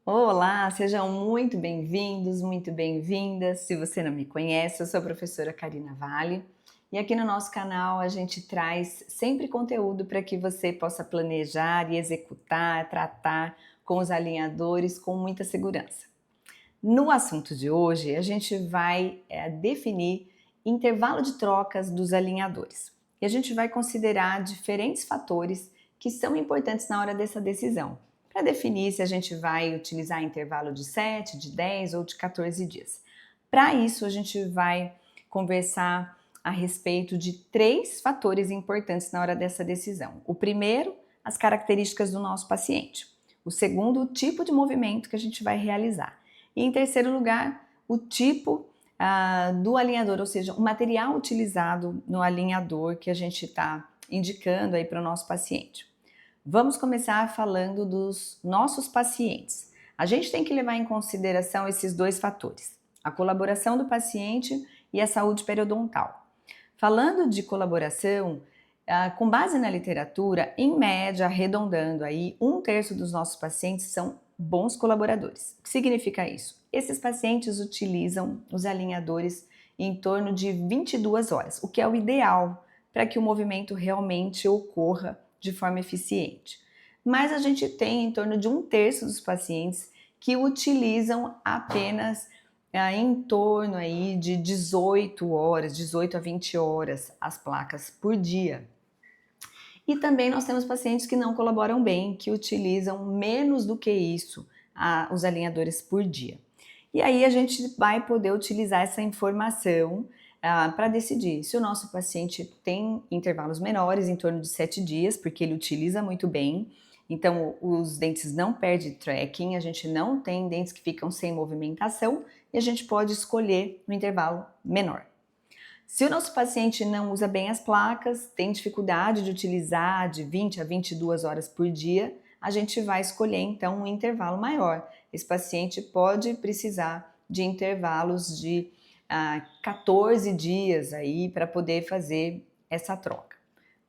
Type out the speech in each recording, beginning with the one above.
Olá, sejam muito bem-vindos, muito bem-vindas. Se você não me conhece, eu sou a professora Karina Vale e aqui no nosso canal a gente traz sempre conteúdo para que você possa planejar e executar, tratar com os alinhadores com muita segurança. No assunto de hoje, a gente vai definir intervalo de trocas dos alinhadores e a gente vai considerar diferentes fatores que são importantes na hora dessa decisão, para definir se a gente vai utilizar intervalo de 7, de 10 ou de 14 dias. Para isso, a gente vai conversar a respeito de três fatores importantes na hora dessa decisão. O primeiro, as características do nosso paciente. O segundo, o tipo de movimento que a gente vai realizar. E em terceiro lugar, o tipo do alinhador, ou seja, o material utilizado no alinhador que a gente está indicando aí para o nosso paciente. Vamos começar falando dos nossos pacientes. A gente tem que levar em consideração esses dois fatores, a colaboração do paciente e a saúde periodontal. Falando de colaboração, com base na literatura, em média, arredondando aí, 1/3 dos nossos pacientes são bons colaboradores. O que significa isso? Esses pacientes utilizam os alinhadores em torno de 22 horas, o que é o ideal para que o movimento realmente ocorra de forma eficiente. Mas a gente tem em torno de 1/3 dos pacientes que utilizam apenas em torno aí de 18 horas, 18 a 20 horas as placas por dia. E também nós temos pacientes que não colaboram bem, que utilizam menos do que isso, os alinhadores por dia. E aí a gente vai poder utilizar essa informação para decidir se o nosso paciente tem intervalos menores, em torno de 7 dias, porque ele utiliza muito bem, então os dentes não perdem tracking, a gente não tem dentes que ficam sem movimentação e a gente pode escolher um intervalo menor. Se o nosso paciente não usa bem as placas, tem dificuldade de utilizar de 20 a 22 horas por dia, a gente vai escolher então um intervalo maior. Esse paciente pode precisar de intervalos de 14 dias aí para poder fazer essa troca.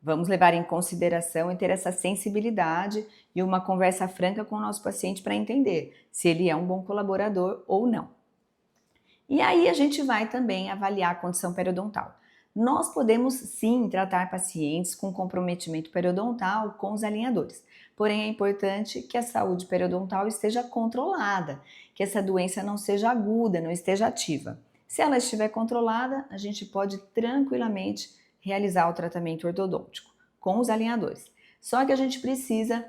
Vamos levar em consideração e ter essa sensibilidade e uma conversa franca com o nosso paciente para entender se ele é um bom colaborador ou não. E aí a gente vai também avaliar a condição periodontal. Nós podemos sim tratar pacientes com comprometimento periodontal com os alinhadores, porém é importante que a saúde periodontal esteja controlada, que essa doença não seja aguda, não esteja ativa. Se ela estiver controlada, a gente pode tranquilamente realizar o tratamento ortodôntico com os alinhadores. Só que a gente precisa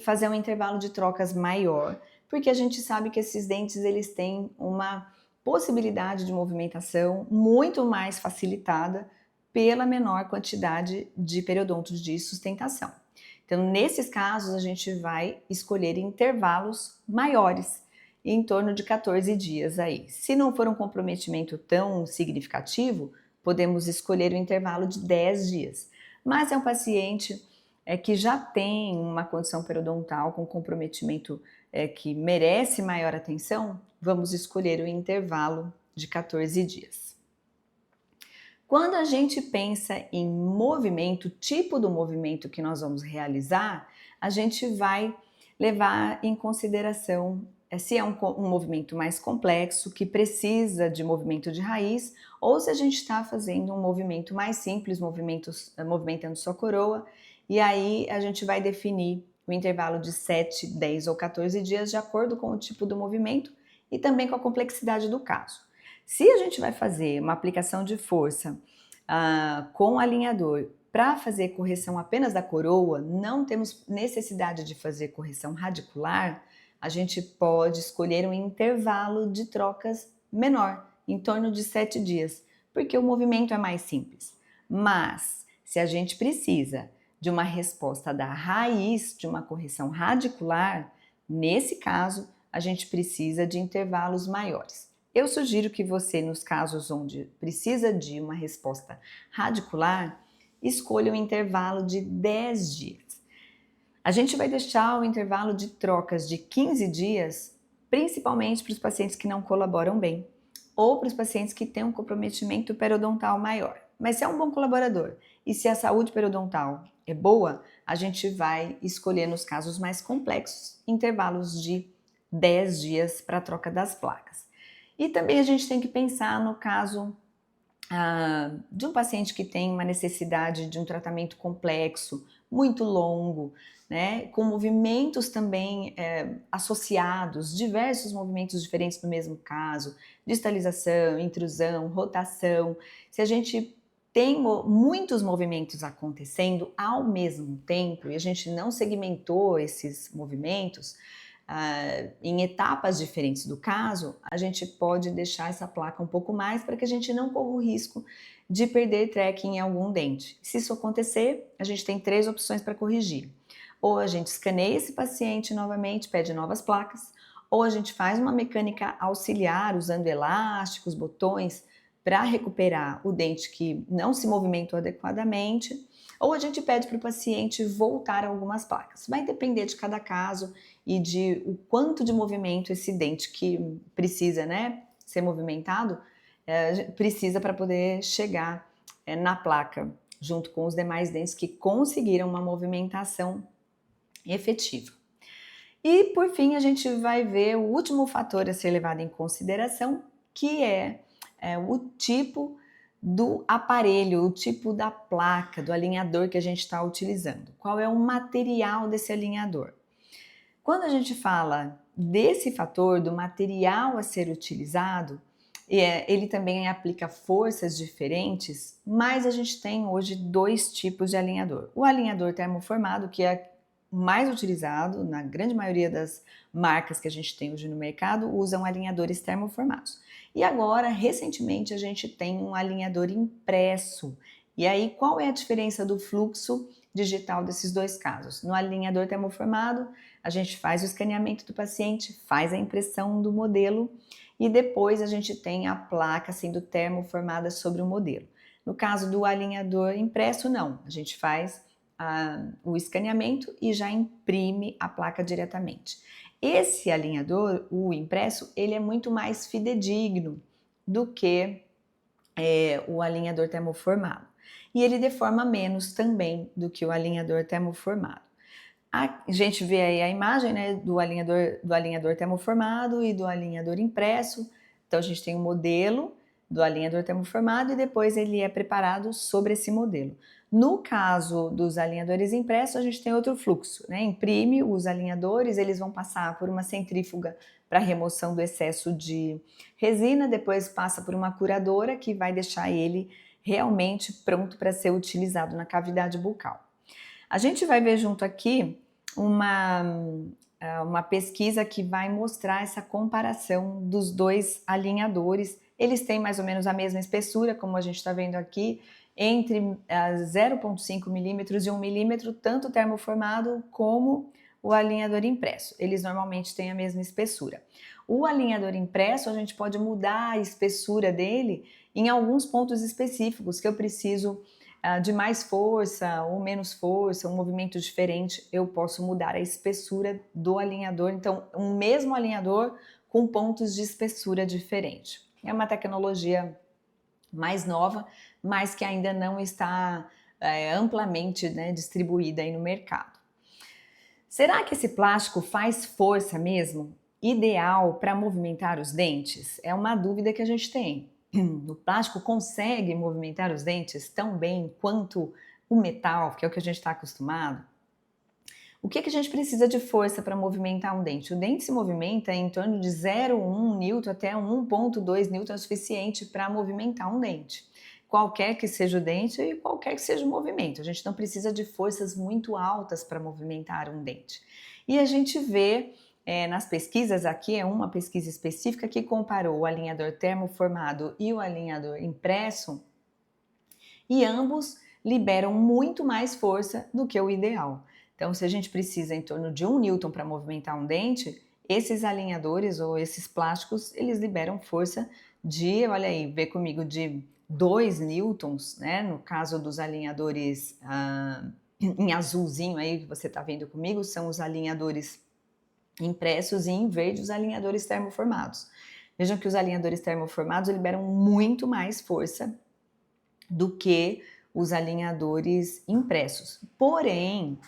fazer um intervalo de trocas maior, porque a gente sabe que esses dentes eles têm uma possibilidade de movimentação muito mais facilitada pela menor quantidade de periodontos de sustentação. Então, nesses casos, a gente vai escolher intervalos maiores, em torno de 14 dias aí. Se não for um comprometimento tão significativo, podemos escolher o intervalo de 10 dias. Mas é um paciente que já tem uma condição periodontal com comprometimento que merece maior atenção, vamos escolher o intervalo de 14 dias. Quando a gente pensa em movimento, tipo do movimento que nós vamos realizar, a gente vai levar em consideração se é um movimento mais complexo, que precisa de movimento de raiz, ou se a gente está fazendo um movimento mais simples, movimentando sua coroa, e aí a gente vai definir o intervalo de 7, 10 ou 14 dias de acordo com o tipo do movimento e também com a complexidade do caso. Se a gente vai fazer uma aplicação de força com alinhador para fazer correção apenas da coroa, não temos necessidade de fazer correção radicular, a gente pode escolher um intervalo de trocas menor, em torno de 7 dias, porque o movimento é mais simples. Mas, se a gente precisa de uma resposta da raiz, de uma correção radicular, nesse caso, a gente precisa de intervalos maiores. Eu sugiro que você, nos casos onde precisa de uma resposta radicular, escolha um intervalo de 10 dias. A gente vai deixar o intervalo de trocas de 15 dias, principalmente para os pacientes que não colaboram bem, ou para os pacientes que têm um comprometimento periodontal maior. Mas se é um bom colaborador e se a saúde periodontal é boa, a gente vai escolher nos casos mais complexos intervalos de 10 dias para a troca das placas. E também a gente tem que pensar no caso de um paciente que tem uma necessidade de um tratamento complexo, muito longo, né, com movimentos também associados, diversos movimentos diferentes no mesmo caso, distalização, intrusão, rotação. Se a gente tem muitos movimentos acontecendo ao mesmo tempo e a gente não segmentou esses movimentos, em etapas diferentes do caso, a gente pode deixar essa placa um pouco mais para que a gente não corra o risco de perder tracking em algum dente. Se isso acontecer, a gente tem 3 opções para corrigir. Ou a gente escaneia esse paciente novamente, pede novas placas, ou a gente faz uma mecânica auxiliar usando elásticos, botões, para recuperar o dente que não se movimentou adequadamente, ou a gente pede para o paciente voltar algumas placas. Vai depender de cada caso e de o quanto de movimento esse dente que precisa, né, ser movimentado, precisa para poder chegar na placa, junto com os demais dentes que conseguiram uma movimentação efetiva. E por fim a gente vai ver o último fator a ser levado em consideração, que é o tipo do aparelho, o tipo da placa, do alinhador que a gente está utilizando. Qual é o material desse alinhador? Quando a gente fala desse fator, do material a ser utilizado, ele também aplica forças diferentes, mas a gente tem hoje 2 tipos de alinhador. O alinhador termoformado, que é mais utilizado na grande maioria das marcas que a gente tem hoje no mercado, usam alinhadores termoformados. E agora, recentemente, a gente tem um alinhador impresso. E aí, qual é a diferença do fluxo digital desses 2 casos? No alinhador termoformado, a gente faz o escaneamento do paciente, faz a impressão do modelo e depois a gente tem a placa sendo termoformada sobre o modelo. No caso do alinhador impresso, não. A gente faz o escaneamento e já imprime a placa diretamente. Esse alinhador, o impresso, ele é muito mais fidedigno do que o alinhador termoformado. E ele deforma menos também do que o alinhador termoformado. A gente vê aí a imagem, né, do alinhador termoformado e do alinhador impresso. Então a gente tem um modelo do alinhador termoformado e depois ele é preparado sobre esse modelo. No caso dos alinhadores impressos, a gente tem outro fluxo, né? Imprime os alinhadores, eles vão passar por uma centrífuga para remoção do excesso de resina, depois passa por uma curadora que vai deixar ele realmente pronto para ser utilizado na cavidade bucal. A gente vai ver junto aqui uma pesquisa que vai mostrar essa comparação dos 2 alinhadores. Eles têm mais ou menos a mesma espessura, como a gente está vendo aqui, entre 0,5 milímetros e 1 milímetro, tanto o termoformado como o alinhador impresso. Eles normalmente têm a mesma espessura. O alinhador impresso, a gente pode mudar a espessura dele em alguns pontos específicos, que eu preciso de mais força ou menos força, um movimento diferente, eu posso mudar a espessura do alinhador. Então, um mesmo alinhador com pontos de espessura diferente. É uma tecnologia mais nova, mas que ainda não está amplamente, né, distribuída aí no mercado. Será que esse plástico faz força mesmo? Ideal para movimentar os dentes? É uma dúvida que a gente tem. O plástico consegue movimentar os dentes tão bem quanto o metal, que é o que a gente está acostumado? O que a gente precisa de força para movimentar um dente? O dente se movimenta em torno de 0,1 Newton até 1,2 Newton é o suficiente para movimentar um dente. Qualquer que seja o dente e qualquer que seja o movimento. A gente não precisa de forças muito altas para movimentar um dente. E a gente vê nas pesquisas, aqui é uma pesquisa específica que comparou o alinhador termoformado e o alinhador impresso, e ambos liberam muito mais força do que o ideal. Então, se a gente precisa em torno de 1 Newton para movimentar um dente, esses alinhadores ou esses plásticos, eles liberam força de, olha aí, vê comigo, de 2 newtons, né? No caso dos alinhadores em azulzinho aí que você está vendo comigo, são os alinhadores impressos, e em verde os alinhadores termoformados. Vejam que os alinhadores termoformados liberam muito mais força do que os alinhadores impressos. Porém,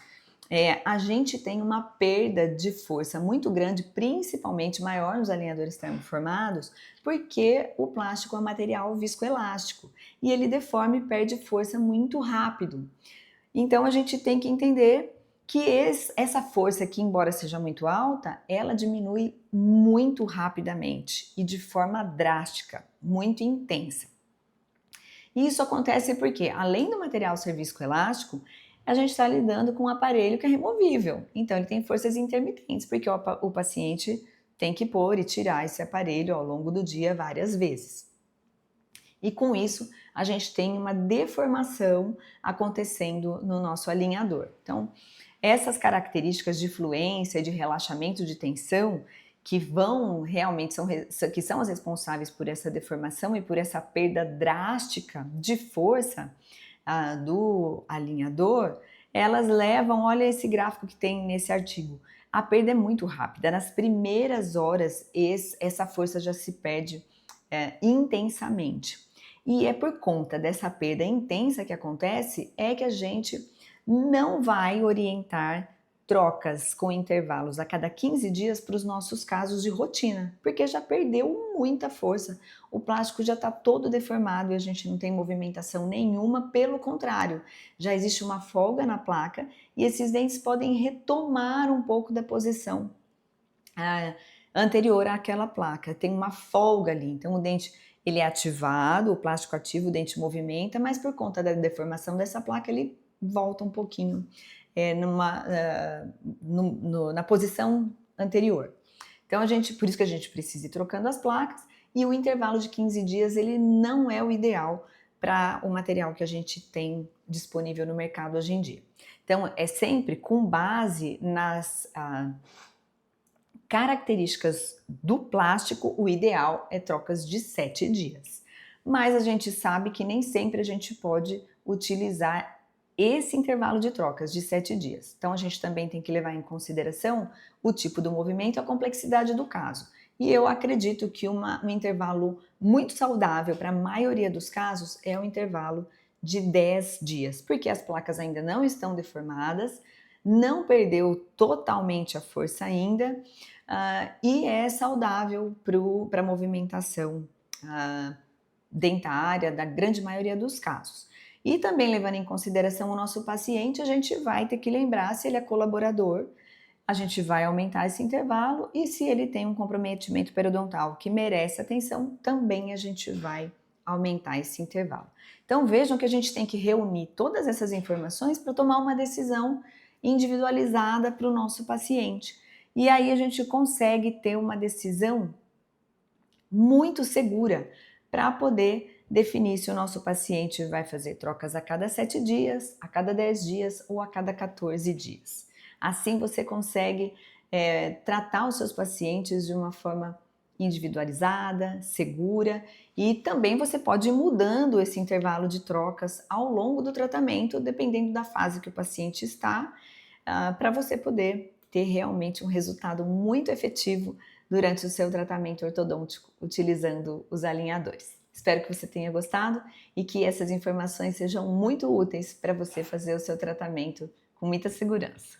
A gente tem uma perda de força muito grande, principalmente maior nos alinhadores termoformados, porque o plástico é um material viscoelástico e ele deforma e perde força muito rápido. Então a gente tem que entender que essa força aqui, embora seja muito alta, ela diminui muito rapidamente e de forma drástica, muito intensa. E isso acontece porque, além do material ser viscoelástico, a gente está lidando com um aparelho que é removível. Então ele tem forças intermitentes, porque o paciente tem que pôr e tirar esse aparelho ao longo do dia várias vezes. E com isso, a gente tem uma deformação acontecendo no nosso alinhador. Então, essas características de fluência, de relaxamento de tensão, que vão realmente que são as responsáveis por essa deformação e por essa perda drástica de força do alinhador, elas levam, olha esse gráfico que tem nesse artigo, a perda é muito rápida. Nas primeiras horas, essa força já se perde intensamente. E é por conta dessa perda intensa que acontece que a gente não vai orientar trocas com intervalos a cada 15 dias para os nossos casos de rotina, porque já perdeu muita força. O plástico já está todo deformado e a gente não tem movimentação nenhuma, pelo contrário, já existe uma folga na placa e esses dentes podem retomar um pouco da posição anterior àquela placa. Tem uma folga ali, então o dente ele é ativado, o plástico ativo, o dente movimenta, mas por conta da deformação dessa placa ele volta um pouquinho na posição anterior. Então por isso que a gente precisa ir trocando as placas e o intervalo de 15 dias ele não é o ideal para o material que a gente tem disponível no mercado hoje em dia. Então é sempre com base nas características do plástico, o ideal é trocas de 7 dias. Mas a gente sabe que nem sempre a gente pode utilizar esse intervalo de trocas de 7 dias. Então a gente também tem que levar em consideração o tipo do movimento e a complexidade do caso. E eu acredito que um intervalo muito saudável para a maioria dos casos é o intervalo de 10 dias, porque as placas ainda não estão deformadas, não perdeu totalmente a força ainda, e é saudável para a movimentação dentária da grande maioria dos casos. E também levando em consideração o nosso paciente, a gente vai ter que lembrar se ele é colaborador, a gente vai aumentar esse intervalo e se ele tem um comprometimento periodontal que merece atenção, também a gente vai aumentar esse intervalo. Então vejam que a gente tem que reunir todas essas informações para tomar uma decisão individualizada para o nosso paciente. E aí a gente consegue ter uma decisão muito segura para poder definir se o nosso paciente vai fazer trocas a cada 7 dias, a cada 10 dias ou a cada 14 dias. Assim você consegue tratar os seus pacientes de uma forma individualizada, segura, e também você pode ir mudando esse intervalo de trocas ao longo do tratamento, dependendo da fase que o paciente está, para você poder ter realmente um resultado muito efetivo durante o seu tratamento ortodôntico utilizando os alinhadores. Espero que você tenha gostado e que essas informações sejam muito úteis para você fazer o seu tratamento com muita segurança.